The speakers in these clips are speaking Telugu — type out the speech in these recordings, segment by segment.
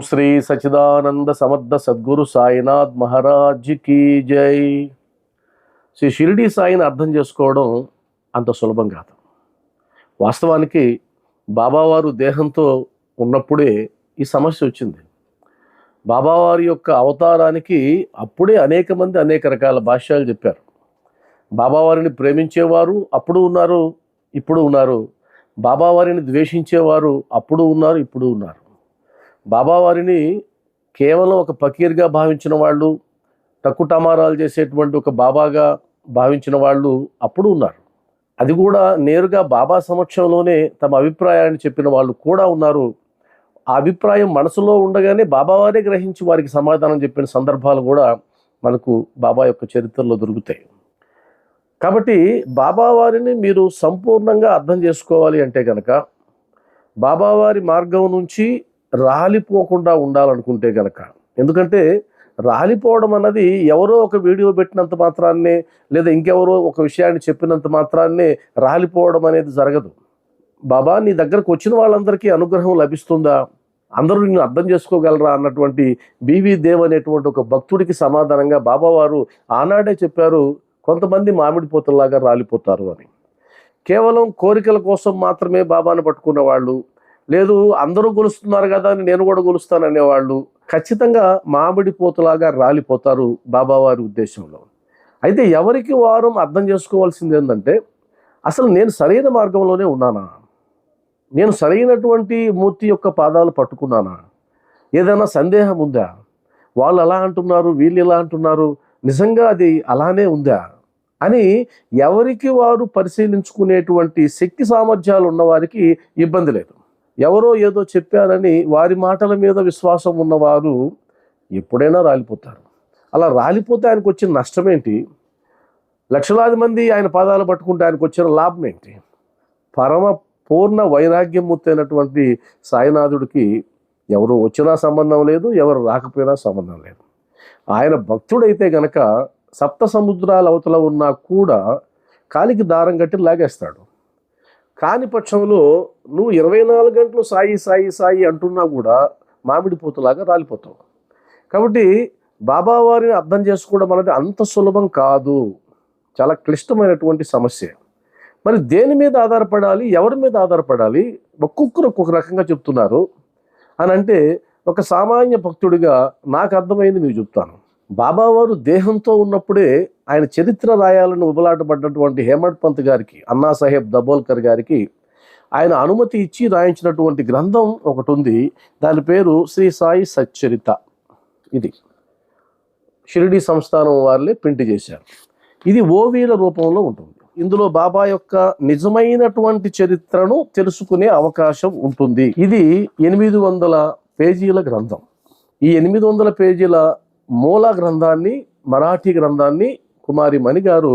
శ్రీ సచిదానంద సమర్థ సద్గురు సాయినాథ్ మహారాజ్ కీ జై. శ్రీ షిరిడి సాయిని అర్థం చేసుకోవడం అంత సులభం కాదు. వాస్తవానికి బాబావారు దేహంతో ఉన్నప్పుడే ఈ సమస్య వచ్చింది. బాబావారి యొక్క అవతారానికి అప్పుడే అనేక మంది అనేక రకాల భాష్యాలు చెప్పారు. బాబావారిని ప్రేమించేవారు అప్పుడు ఉన్నారు, ఇప్పుడు ఉన్నారు. బాబావారిని ద్వేషించేవారు అప్పుడు ఉన్నారు, ఇప్పుడు ఉన్నారు. బాబావారిని కేవలం ఒక ఫకీర్గా భావించిన వాళ్ళు, టక్కుటమారాలు చేసేటువంటి ఒక బాబాగా భావించిన వాళ్ళు అప్పుడు ఉన్నారు. అది కూడా నేరుగా బాబా సమక్షంలోనే తమ అభిప్రాయాన్ని చెప్పిన వాళ్ళు కూడా ఉన్నారు. ఆ అభిప్రాయం మనసులో ఉండగానే బాబావారే గ్రహించి వారికి సమాధానం చెప్పిన సందర్భాలు కూడా మనకు బాబా యొక్క చరిత్రలో దొరుకుతాయి. కాబట్టి బాబావారిని మీరు సంపూర్ణంగా అర్థం చేసుకోవాలి అంటే కనుక, బాబావారి మార్గం నుంచి రాలిపోకుండా ఉండాలనుకుంటే కనుక, ఎందుకంటే రాలిపోవడం అన్నది ఎవరో ఒక వీడియో పెట్టినంత మాత్రాన్నే, లేదా ఇంకెవరో ఒక విషయాన్ని చెప్పినంత మాత్రాన్నే రాలిపోవడం అనేది జరగదు. బాబా నీ దగ్గరకు వచ్చిన వాళ్ళందరికీ అనుగ్రహం లభిస్తుందా, అందరూ నిన్ను అర్థం చేసుకోగలరా అన్నటువంటి బివి దేవ్ అనేటువంటి ఒక భక్తుడికి సమాధానంగా బాబావారు ఆనాడే చెప్పారు, కొంతమంది మామిడి పూతల్లాగా రాలిపోతారు అని. కేవలం కోరికల కోసం మాత్రమే బాబాను పట్టుకున్న వాళ్ళు, లేదు అందరూ గొలుస్తున్నారు కదా అని నేను కూడా గొలుస్తాను అనేవాళ్ళు ఖచ్చితంగా మామిడి పూతలాగా రాలిపోతారు బాబావారి ఉద్దేశంలో. అయితే ఎవరికి వారు అర్థం చేసుకోవాల్సింది ఏంటంటే, అసలు నేను సరైన మార్గంలోనే ఉన్నానా, నేను సరైనటువంటి మూర్తి యొక్క పాదాలు పట్టుకున్నానా, ఏదైనా సందేహం ఉందా, వాళ్ళు అలా అంటున్నారు వీళ్ళు ఇలా అంటున్నారు, నిజంగా అది అలానే ఉందా అని ఎవరికి వారు పరిశీలించుకునేటువంటి శక్తి సామర్థ్యాలు ఉన్నవారికి ఇబ్బంది లేదు. ఎవరో ఏదో చెప్పారని వారి మాటల మీద విశ్వాసం ఉన్నవారు ఎప్పుడైనా రాలిపోతారు. అలా రాలిపోతే ఆయనకు వచ్చిన నష్టం ఏంటి? లక్షలాది మంది ఆయన పాదాలు పట్టుకుంటే ఆయనకు వచ్చిన లాభం ఏంటి? పరమ పూర్ణ వైరాగ్యమూర్తి అయినటువంటి సాయినాథుడికి ఎవరు వచ్చినా సంబంధం లేదు, ఎవరు రాకపోయినా సంబంధం లేదు. ఆయన భక్తుడైతే గనక సప్త సముద్రాల అవతల ఉన్నా కూడా కాలికి దారం కట్టి లాగేస్తాడు. కాని పక్షంలో నువ్వు 24 గంటలు సాయి సాయి సాయి అంటున్నా కూడా మామిడి పూతలాగా రాలిపోతావు. కాబట్టి బాబావారిని అర్థం చేసుకోవడం అనేది అంత సులభం కాదు, చాలా క్లిష్టమైనటువంటి సమస్య. మరి దేని మీద ఆధారపడాలి, ఎవరి మీద ఆధారపడాలి? ఒక్కొక్కరు ఒక్కొక్క రకంగా చెప్తున్నారు అని అంటే, ఒక సామాన్య భక్తుడిగా నాకు అర్థమైంది మీకు చెప్తాను. బాబావారు దేహంతో ఉన్నప్పుడే ఆయన చరిత్ర రాయాలని ఉబలాటపడ్డటువంటి హేమంత్ పంత్ గారికి, అన్నా సాహెబ్ దబోల్కర్ గారికి ఆయన అనుమతి ఇచ్చి రాయించినటువంటి గ్రంథం ఒకటి ఉంది. దాని పేరు శ్రీ సాయి సచ్చరిత. ఇది షిరిడి సంస్థానం వాళ్ళే ప్రింట్ చేశారు. ఇది ఓవీల రూపంలో ఉంటుంది. ఇందులో బాబా యొక్క నిజమైనటువంటి చరిత్రను తెలుసుకునే అవకాశం ఉంటుంది. ఇది 800 పేజీల గ్రంథం. ఈ 800 పేజీల మూల గ్రంథాన్ని, మరాఠీ గ్రంథాన్ని కుమారి మణి గారు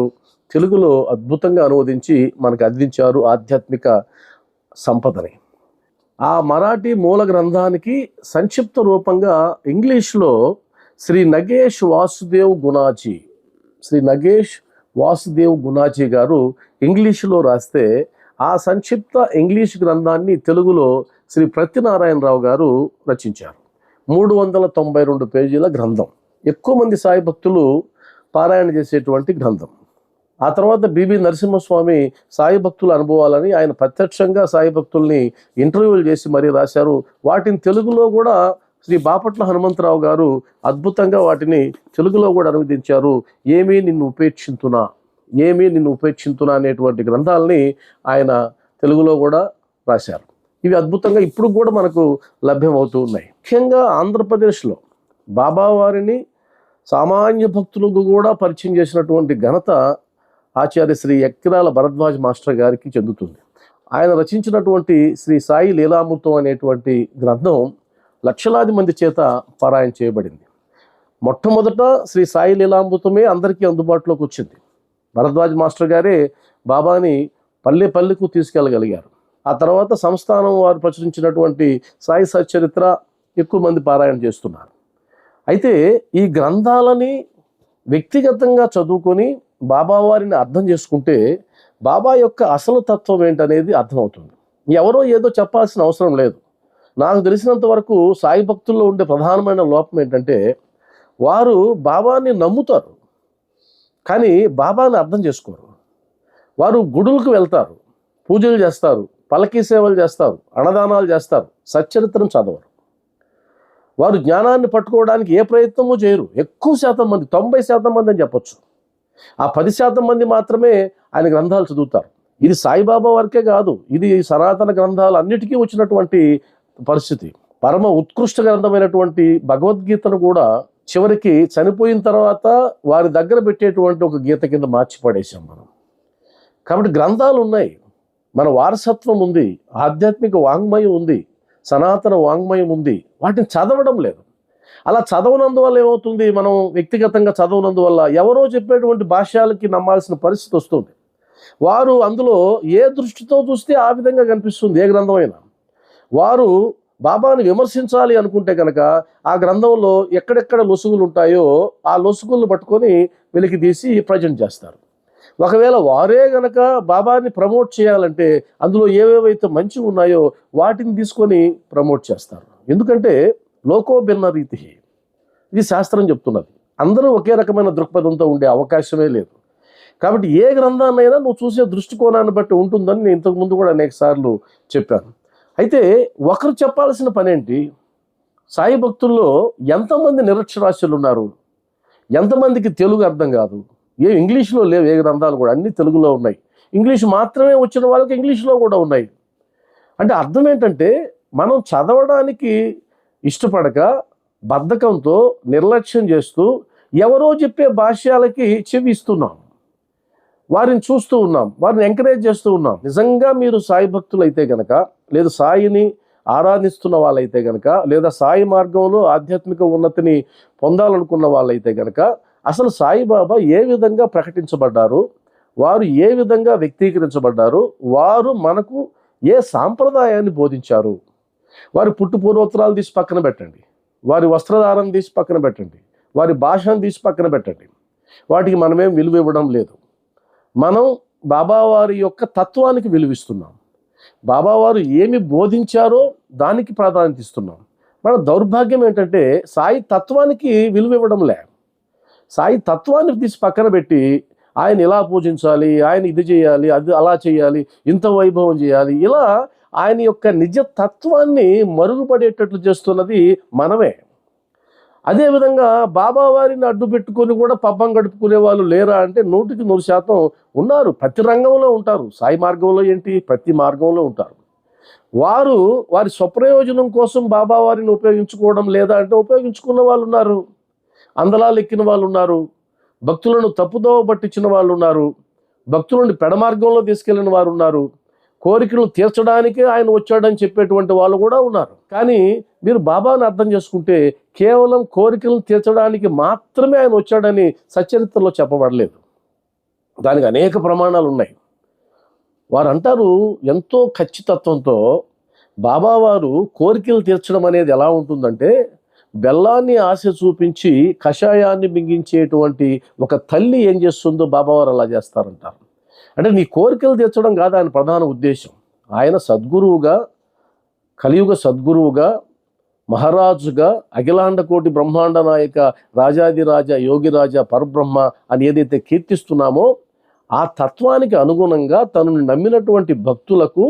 తెలుగులో అద్భుతంగా అనువదించి మనకు అందించారు ఆధ్యాత్మిక సంపదని. ఆ మరాఠీ మూల గ్రంథానికి సంక్షిప్త రూపంగా ఇంగ్లీష్లో శ్రీ నగేష్ వాసుదేవ్ గుణాజీ, శ్రీ నగేష్ వాసుదేవ్ గుణాజీ గారు ఇంగ్లీషులో రాస్తే, ఆ సంక్షిప్త ఇంగ్లీష్ గ్రంథాన్ని తెలుగులో శ్రీ ప్రత్యనారాయణరావు గారు రచించారు. 392 పేజీల గ్రంథం. ఎక్కువ మంది సాయి భక్తులు పారాయణ చేసేటువంటి గ్రంథం. ఆ తర్వాత బిబి నరసింహస్వామి సాయి భక్తుల అనుభవాలని ఆయన ప్రత్యక్షంగా సాయి భక్తుల్ని ఇంటర్వ్యూలు చేసి మరీ రాశారు. వాటిని తెలుగులో కూడా శ్రీ బాపట్ల హనుమంతరావు గారు అద్భుతంగా వాటిని తెలుగులో కూడా అనువదించారు. ఏమీ నిన్ను ఉపేక్షింతునా, ఏమీ నిన్ను ఉపేక్షింతునా అనేటువంటి గ్రంథాలని ఆయన తెలుగులో కూడా రాశారు. ఇవి అద్భుతంగా ఇప్పుడు కూడా మనకు లభ్యమవుతూ ఉన్నాయి. ముఖ్యంగా ఆంధ్రప్రదేశ్లో బాబావారిని సామాన్య భక్తులకు కూడా పరిచయం చేసినటువంటి ఘనత ఆచార్య శ్రీ ఎక్కిరాల భరద్వాజ్ మాస్టర్ గారికి చెందుతుంది. ఆయన రచించినటువంటి శ్రీ సాయి లీలామృతం అనేటువంటి గ్రంథం లక్షలాది మంది చేత పారాయణ చేయబడింది. మొట్టమొదట శ్రీ సాయి లీలామృతమే అందరికీ అందుబాటులోకి వచ్చింది. భరద్వాజ్ మాస్టర్ గారే బాబాని పల్లె పల్లెకు తీసుకెళ్ళగలిగారు. ఆ తర్వాత సంస్థానం వారు ప్రచురించినటువంటి సాయి సచ్చరిత్ర ఎక్కువ మంది పారాయణ చేస్తున్నారు. అయితే ఈ గ్రంథాలని వ్యక్తిగతంగా చదువుకొని బాబావారిని అర్థం చేసుకుంటే బాబా యొక్క అసలు తత్వం ఏంటనేది అర్థమవుతుంది. ఎవరో ఏదో చెప్పాల్సిన అవసరం లేదు. నాకు తెలిసినంత వరకు సాయి భక్తుల్లో ఉండే ప్రధానమైన లోపం ఏంటంటే వారు బాబాని నమ్ముతారు, కానీ బాబాని అర్థం చేసుకోరు. వారు గుడులకు వెళ్తారు, పూజలు చేస్తారు, పల్లకీ సేవలు చేస్తారు, అన్నదానాలు చేస్తారు, సచ్చరిత్రను చదవరు. వారు జ్ఞానాన్ని పట్టుకోవడానికి ఏ ప్రయత్నమూ చేయరు. ఎక్కువ శాతం మంది, 90% మంది అని చెప్పొచ్చు, ఆ 10% మంది మాత్రమే ఆయన గ్రంథాలు చదువుతారు. ఇది సాయిబాబా వరకే కాదు, ఇది సనాతన గ్రంథాలు అన్నిటికీ వచ్చినటువంటి పరిస్థితి. పరమ ఉత్కృష్ట గ్రంథమైనటువంటి భగవద్గీతను కూడా చివరికి చనిపోయిన తర్వాత వారి దగ్గర పెట్టేటువంటి ఒక గీత కింద మార్చి పడేసాం మనం. కాబట్టి గ్రంథాలు ఉన్నాయి, మన వారసత్వం ఉంది, ఆధ్యాత్మిక వాంగ్మయం ఉంది, సనాతన వాంగ్మయం ఉంది, వాటిని చదవడం లేదు. అలా చదవనందువల్ల ఏమవుతుంది, మనం వ్యక్తిగతంగా చదవనందువల్ల ఎవరో చెప్పేటువంటి భాష్యాలకి నమ్మాల్సిన పరిస్థితి వస్తుంది. వారు అందులో ఏ దృష్టితో చూస్తే ఆ విధంగా కనిపిస్తుంది ఏ గ్రంథమైనా. వారు బాబాని విమర్శించాలి అనుకుంటే కనుక ఆ గ్రంథంలో ఎక్కడెక్కడ లొసుగులు ఉంటాయో ఆ లొసుగులను పట్టుకొని వెలికి తీసి ప్రజెంట్ చేస్తారు. ఒకవేళ వారే గనక బాబాని ప్రమోట్ చేయాలంటే అందులో ఏవేవైతే మంచిగా ఉన్నాయో వాటిని తీసుకొని ప్రమోట్ చేస్తారు. ఎందుకంటే లోకో భిన్న రీతి, ఇది శాస్త్రం చెప్తున్నది. అందరూ ఒకే రకమైన దృక్పథంతో ఉండే అవకాశమే లేదు. కాబట్టి ఏ గ్రంథాన్నైనా నువ్వు చూసే దృష్టికోణాన్ని బట్టి ఉంటుందని నేను ఇంతకుముందు కూడా అనేక సార్లు చెప్పాను. అయితే ఒకరు చెప్పాల్సిన పనేంటి, సాయి భక్తుల్లో ఎంతమంది నిరక్షరాస్యులు ఉన్నారు, ఎంతమందికి తెలుగు అర్థం కాదు, ఇంగ్లీష్లో లేవు ఏ గ్రంథాలు కూడా, అన్నీ తెలుగులో ఉన్నాయి. ఇంగ్లీష్ మాత్రమే వచ్చిన వాళ్ళకి ఇంగ్లీష్లో కూడా ఉన్నాయి. అంటే అర్థం ఏంటంటే మనం చదవడానికి ఇష్టపడక బద్ధకంతో నిర్లక్ష్యం చేస్తూ ఎవరో చెప్పే భాష్యాలకి చెవి ఇస్తున్నాం, వారిని చూస్తూ ఉన్నాం, వారిని ఎంకరేజ్ చేస్తూ ఉన్నాం. నిజంగా మీరు సాయి భక్తులు అయితే కనుక, లేదా సాయిని ఆరాధిస్తున్న వాళ్ళైతే కనుక, లేదా సాయి మార్గంలో ఆధ్యాత్మిక ఉన్నతిని పొందాలనుకున్న వాళ్ళైతే కనుక అసలు సాయిబాబా ఏ విధంగా ప్రకటించబడ్డారు, వారు ఏ విధంగా వ్యక్తీకరించబడ్డారు, వారు మనకు ఏ సాంప్రదాయాన్ని బోధించారు, వారి పుట్టు పూర్వోత్తరాలు తీసి పక్కన పెట్టండి, వారి వస్త్రధారం తీసి పక్కన పెట్టండి, వారి భాషను తీసి పక్కన పెట్టండి, వాటికి మనమేం విలువ ఇవ్వడం లేదు. మనం బాబావారి యొక్క తత్వానికి విలువిస్తున్నాం, బాబావారు ఏమి బోధించారో దానికి ప్రాధాన్యత ఇస్తున్నాం. మన దౌర్భాగ్యం ఏంటంటే సాయి తత్వానికి విలువ ఇవ్వడం లే. సాయి తత్వాన్ని తీసి పక్కన పెట్టి ఆయన ఇలా పూజించాలి, ఆయన ఇది చేయాలి, అది అలా చేయాలి, ఇంత వైభవం చేయాలి, ఇలా ఆయన యొక్క నిజ తత్వాన్ని మరుగుపడేటట్లు చేస్తున్నది మనమే. అదేవిధంగా బాబావారిని అడ్డు పెట్టుకొని కూడా పబ్బం గడుపుకునే వాళ్ళు లేరా అంటే 100% ఉన్నారు. ప్రతి రంగంలో ఉంటారు. సాయి మార్గంలో ఏంటి, ప్రతి మార్గంలో ఉంటారు. వారు వారి స్వప్రయోజనం కోసం బాబావారిని ఉపయోగించుకోవడం లేదా అంటే ఉపయోగించుకున్న వాళ్ళు ఉన్నారు, అందలాలు ఎక్కిన వాళ్ళు ఉన్నారు, భక్తులను తప్పుదోవ పట్టించిన వాళ్ళు ఉన్నారు, భక్తులను పెడమార్గంలో తీసుకెళ్లిన వారు ఉన్నారు, కోరికలు తీర్చడానికే ఆయన వచ్చాడని చెప్పేటువంటి వాళ్ళు కూడా ఉన్నారు. కానీ మీరు బాబాని అర్థం చేసుకుంటే కేవలం కోరికలను తీర్చడానికి మాత్రమే ఆయన వచ్చాడని సచ్చరిత్రలో చెప్పబడలేదు. దానికి అనేక ప్రమాణాలు ఉన్నాయి. వారు అంటారు ఎంతో ఖచ్చితత్వంతో, బాబావారు కోరికలు తీర్చడం అనేది ఎలా ఉంటుందంటే బెల్లాన్ని ఆశ చూపించి కషాయాన్ని మింగించేటువంటి ఒక తల్లి ఏం చేస్తుందో బాబావారు అలా చేస్తారంటారు. అంటే నీ కోరికలు తీర్చడం కాదు ఆయన ప్రధాన ఉద్దేశం. ఆయన సద్గురువుగా, కలియుగ సద్గురువుగా, మహారాజుగా, అఖిలాండ కోటి బ్రహ్మాండ నాయక, రాజాదిరాజ, యోగిరాజ, పరబ్రహ్మ అని ఏదైతే కీర్తిస్తున్నామో ఆ తత్వానికి అనుగుణంగా తనను నమ్మినటువంటి భక్తులకు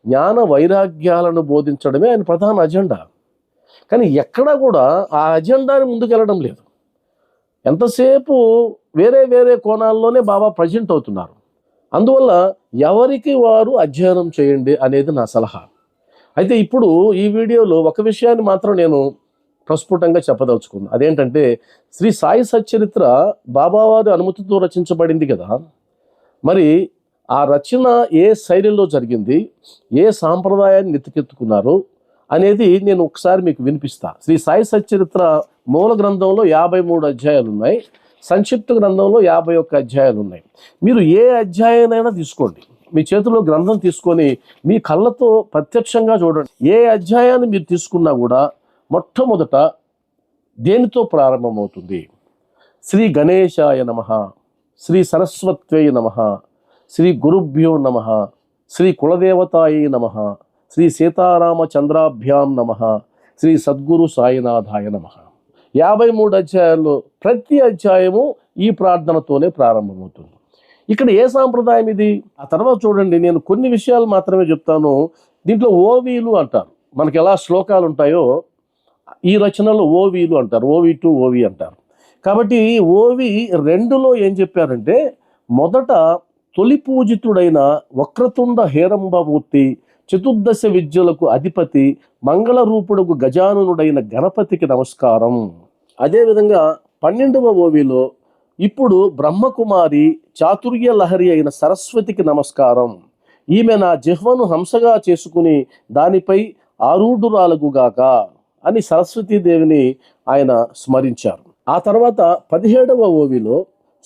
జ్ఞాన వైరాగ్యాలను బోధించడమే ఆయన ప్రధాన అజెండా. కానీ ఎక్కడా కూడా ఆ అజెండాని ముందుకెళ్ళడం లేదు. ఎంతసేపు వేరే వేరే కోణాల్లోనే బాబా ప్రజెంట్ అవుతున్నారు. అందువల్ల ఎవరికి వారు అధ్యయనం చేయండి అనేది నా సలహా. అయితే ఇప్పుడు ఈ వీడియోలో ఒక విషయాన్ని మాత్రం నేను ప్రస్ఫుటంగా చెప్పదలుచుకున్నాను. అదేంటంటే శ్రీ సాయి సచ్చరిత్ర బాబావారి అనుమతితో రచించబడింది కదా, మరి ఆ రచన ఏ శైలిలో జరిగింది, ఏ సాంప్రదాయాన్ని నెత్తికెత్తుకున్నారు అనేది నేను ఒకసారి మీకు వినిపిస్తా. శ్రీ సాయి సచ్చరిత్ర మూల గ్రంథంలో 53 అధ్యాయాలు ఉన్నాయి, సంక్షిప్త గ్రంథంలో 51 అధ్యాయాలు ఉన్నాయి. మీరు ఏ అధ్యాయానైనా తీసుకోండి, మీ చేతిలో గ్రంథం తీసుకొని మీ కళ్ళతో ప్రత్యక్షంగా చూడండి. ఏ అధ్యాయాన్ని మీరు తీసుకున్నా కూడా మొట్టమొదట దేనితో ప్రారంభమవుతుంది? శ్రీ గణేశాయ నమః, శ్రీ సరస్వత్యై నమః, శ్రీ గురుభ్యో నమః, శ్రీ కులదేవతాయై నమః, శ్రీ సీతారామచంద్రాభ్యాం నమః, శ్రీ సద్గురు సాయినాథాయ నమః. 53 అధ్యాయాల్లో ప్రతి అధ్యాయము ఈ ప్రార్థనతోనే ప్రారంభమవుతుంది. ఇక్కడ ఏ సాంప్రదాయం ఇది? ఆ తర్వాత చూడండి, నేను కొన్ని విషయాలు మాత్రమే చెప్తాను. దీంట్లో ఓవీలు అంటారు. మనకి ఎలా శ్లోకాలు ఉంటాయో ఈ రచనలో ఓవీలు అంటారు, ఓవి2 ఓవి అంటారు. కాబట్టి ఓవి 2లో ఏం చెప్పారంటే, మొదట తొలి పూజితుడైన వక్రతుండ హేరంబమూర్తి, చతుర్దశ విద్యలకు అధిపతి, మంగళ రూపుడుకు గజాననుడైన గణపతికి నమస్కారం. అదేవిధంగా 12వ ఓవిలో ఇప్పుడు బ్రహ్మకుమారి చాతుర్య లహరి అయిన సరస్వతికి నమస్కారం. ఈమె నా జిహ్వను హంసగా చేసుకుని దానిపై ఆరూఢురాలగుగాక అని సరస్వతీదేవిని ఆయన స్మరించారు. ఆ తర్వాత 17వ ఓవిలో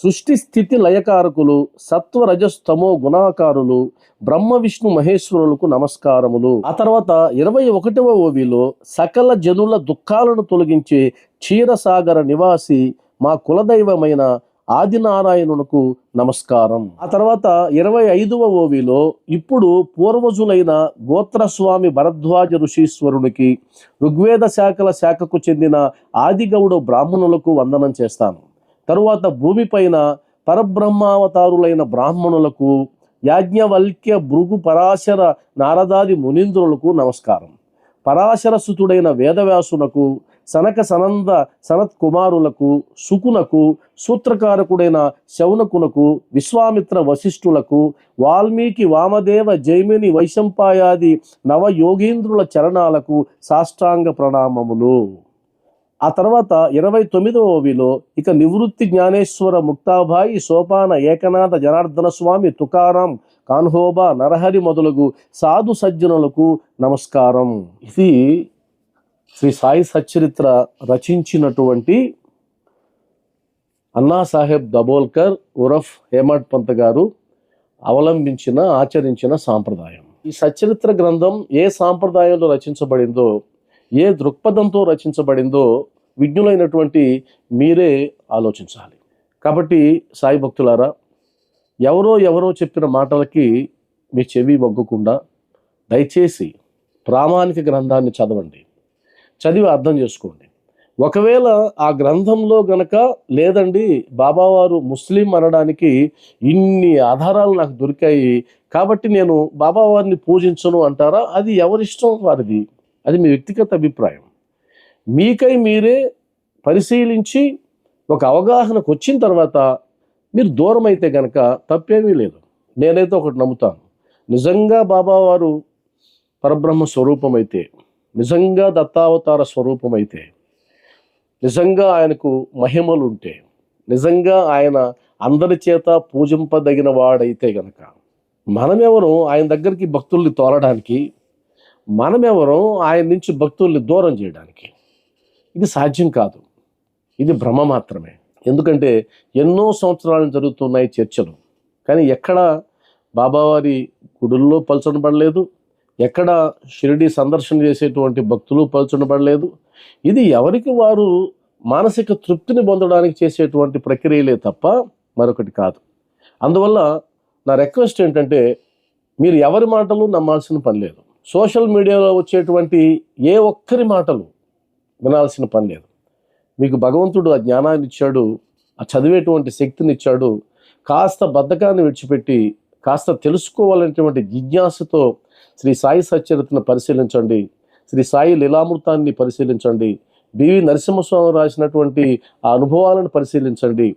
సృష్టి స్థితి లయకారకులు, సత్వ రజస్తమో గుణాకారులు, బ్రహ్మ విష్ణు మహేశ్వరులకు నమస్కారములు. ఆ తర్వాత 21వ ఓవిలో సకల జనుల దుఃఖాలను తొలగించే క్షీరసాగర నివాసి మా కులదైవమైన ఆదినారాయణునకు నమస్కారం. ఆ తర్వాత 25వ ఓవిలో ఇప్పుడు పూర్వజులైన గోత్రస్వామి భరద్వాజ ఋషీశ్వరునికి, ఋగ్వేద శాఖకు చెందిన ఆదిగౌడ బ్రాహ్మణులకు వందనం చేస్తాను. తరువాత భూమిపైన పరబ్రహ్మావతారులైన బ్రాహ్మణులకు, యాజ్ఞవల్క్య భృగు పరాశర నారదాది మునీంద్రులకు నమస్కారం. పరాశర సుతుడైన వేదవ్యాసునకు, సనక సనంద సనత్ కుమారులకు, సుకునకు, సూత్రకారకుడైన శౌనకునకు, విశ్వామిత్ర వశిష్ఠులకు, వాల్మీకి వామదేవ జైమిని వైశంపాయాది నవయోగీంద్రుల చరణాలకు సాష్టాంగ ప్రణామములు. ఆ తర్వాత 29వ ఓవిలో ఇక నివృత్తి జ్ఞానేశ్వర ముక్తాబాయి, సోపాన ఏకనాథ జనార్దన స్వామి, తుకారాం, కాన్హోబా, నరహరి మొదలగు సాధు సజ్జనులకు నమస్కారం. ఇది శ్రీ సాయి సచ్చరిత్ర రచించినటువంటి అన్నాసాహెబ్ దబోల్కర్ ఉరఫ్ హేమడ్ పంత్ గారు అవలంబించిన, ఆచరించిన సాంప్రదాయం. ఈ సచ్చరిత్ర గ్రంథం ఏ సాంప్రదాయంలో రచించబడిందో, ఏ దృక్పథంతో రచించబడిందో విజ్ఞులైనటువంటి మీరే ఆలోచించాలి. కాబట్టి సాయి భక్తులారా, ఎవరో చెప్పిన మాటలకి మీ చెవి మొగ్గకుండా దయచేసి ప్రామాణిక గ్రంథాన్ని చదవండి, చదివి అర్థం చేసుకోండి. ఒకవేళ ఆ గ్రంథంలో గనక లేదండి బాబావారు ముస్లిం అనడానికి ఇన్ని ఆధారాలు నాకు దొరికాయి కాబట్టి నేను బాబావారిని పూజించను అంటారా? అది ఎవరిష్టం వారిది, అది మీ వ్యక్తిగత అభిప్రాయం. మీకై మీరే పరిశీలించి ఒక అవగాహనకు వచ్చిన తర్వాత మీరు దూరం అయితే కనుక తప్పేమీ లేదు. నేనైతే ఒకటి నమ్ముతాను, నిజంగా బాబావారు పరబ్రహ్మ స్వరూపమైతే, నిజంగా దత్తావతార స్వరూపమైతే, నిజంగా ఆయనకు మహిమలు ఉంటే, నిజంగా ఆయన అందరి చేత పూజింపదగిన వాడైతే గనక మనమెవరు ఆయన దగ్గరికి భక్తుల్ని తోలడానికి, మనమెవరు ఆయన నుంచి భక్తుల్ని దూరం చేయడానికి? ఇది సాధ్యం కాదు, ఇది భ్రమ మాత్రమే. ఎందుకంటే ఎన్నో సంవత్సరాలు జరుగుతున్నాయి చర్చలు, కానీ ఎక్కడ బాబావారి గుడుల్లో పలుచనబడలేదు, ఎక్కడ షిరిడి సందర్శన చేసేటువంటి భక్తులు పలుచనబడలేదు. ఇది ఎవరికి వారు మానసిక తృప్తిని పొందడానికి చేసేటువంటి ప్రక్రియలే తప్ప మరొకటి కాదు. అందువల్ల నా రిక్వెస్ట్ ఏంటంటే, మీరు ఎవరి మాటలు నమ్మాల్సిన పని లేదు. సోషల్ మీడియాలో వచ్చేటువంటి ఏ ఒక్కరి మాటలు వినాల్సిన పని లేదు. మీకు భగవంతుడు ఆ జ్ఞానాన్ని ఇచ్చాడు, ఆ చదివేటువంటి శక్తిని ఇచ్చాడు. కాస్త బద్ధకాన్ని విడిచిపెట్టి కాస్త తెలుసుకోవాలనేటువంటి జిజ్ఞాసతో శ్రీ సాయి సచ్చరిత్రను పరిశీలించండి, శ్రీ సాయి లీలామృతాన్ని పరిశీలించండి, బివి నరసింహస్వామి రాసినటువంటి ఆ అనుభవాలను పరిశీలించండి.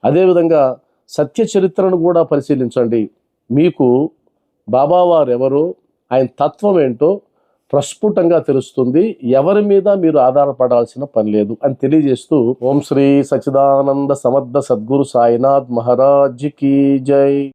అదేవిధంగా సత్య చరిత్రను కూడా పరిశీలించండి. మీకు బాబావారు ఎవరో, ఆయన తత్వం ఏంటో ప్రస్ఫుటంగా తెలుస్తుంది. ఎవరి మీద మీరు ఆధారపడాల్సిన పని లేదు అని తెలియజేస్తూ, ఓం శ్రీ సచ్చిదానంద సమర్థ సద్గురు సాయినాథ్ మహారాజ్ కీ జై.